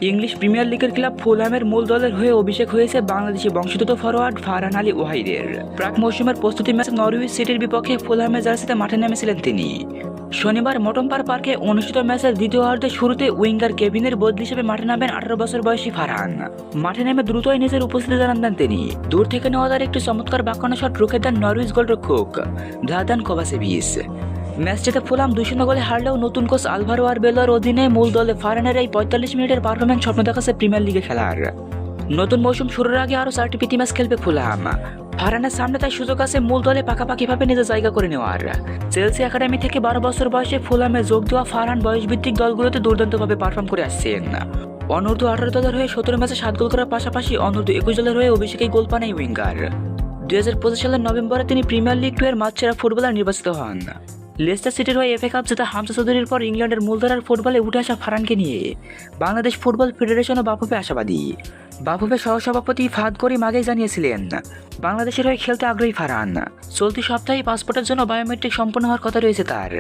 English premier লিগের club ফুলহ্যামের মূল দলের হয়ে অভিষেক হয়েছে বাংলাদেশি বংশোদ্ভূত ফরোয়ার্ড ফারহান আলী ওয়াহিদের। প্রাক মৌসুমের প্রস্তুতি ম্যাচে নরউইচ সিটির বিপক্ষে ফুলহ্যামের জার্সিতে মাঠে নেমেছিলেন তিনি। শনিবার মটম্পার পার্কে অনুষ্ঠিত ম্যাচের দ্বিতীয়ার্ধের শুরুতে উইঙ্গার কেভিনের বদলি হিসেবে মাঠে নামেন 18 বছর বয়সী ফারহান। মাঠে নেমে দ্রুতই নিজের উপস্থিতি জানান দেন তিনি। দূর থেকে নেওয়া তার একটি চমৎকার বাঁকানো শট রুখে দেন নরউইচ গোলরক্ষক ভ্লাদান কোভাসেভিচ। ম্যাচটিতে ফুলহাম 2-0 গোলে হারলেও নতুন কোচ আলভারো আরবেলোর অধীনে মূল দলে ফারহানের এই 45 মিনিটের পারফরম্যান্স স্বপ্ন দেখাচ্ছে প্রিমিয়ার লিগে খেলার। নতুন মৌসুম শুরুর আগে আরও 4টি প্রীতি ম্যাচ খেলবে ফুলহাম। ফারহানের সামনে তাই সুযোগ আছে মূল দলে পাকাপাকিভাবে নিজের জায়গা করে নেওয়ার। চেলসি একাডেমি থেকে 12 বছর বয়সে ফুলহামে যোগ দেওয়া ফারহান বয়সভিত্তিক দলগুলোতে দুর্দান্তভাবে পারফর্ম করে আসছেন। অনূর্ধ্ব 18 দলের হয়ে 17 ম্যাচে 7 গোল করার পাশাপাশি অনূর্ধ্ব 21 দলের হয়ে অভিষেকেই গোল পান এই উইঙ্গার। 2025 সালের নভেম্বরে তিনি প্রিমিয়ার লিগ 2 এর ম্যাচসেরা ফুটবলার নির্বাচিত হন। লেস্টার সিটির হয়ে এফএ কাপ জেতা হামজা চৌধুরীর পর ইংল্যান্ডের মূলধারার ফুটবলে উঠে আসা ফারহানকে নিয়ে বাংলাদেশ ফুটবল ফেডারেশন ও বাফুফে আশাবাদী। বাফুফের সহসভাপতি ফাহাদ করিম আগেই জানিয়েছিলেন বাংলাদেশের হয়ে খেলতে আগ্রহী ফারহান। চলতি সপ্তাহে পাসপোর্টের জন্য বায়োমেট্রিক সম্পন্ন হওয়ার কথা রয়েছে তার।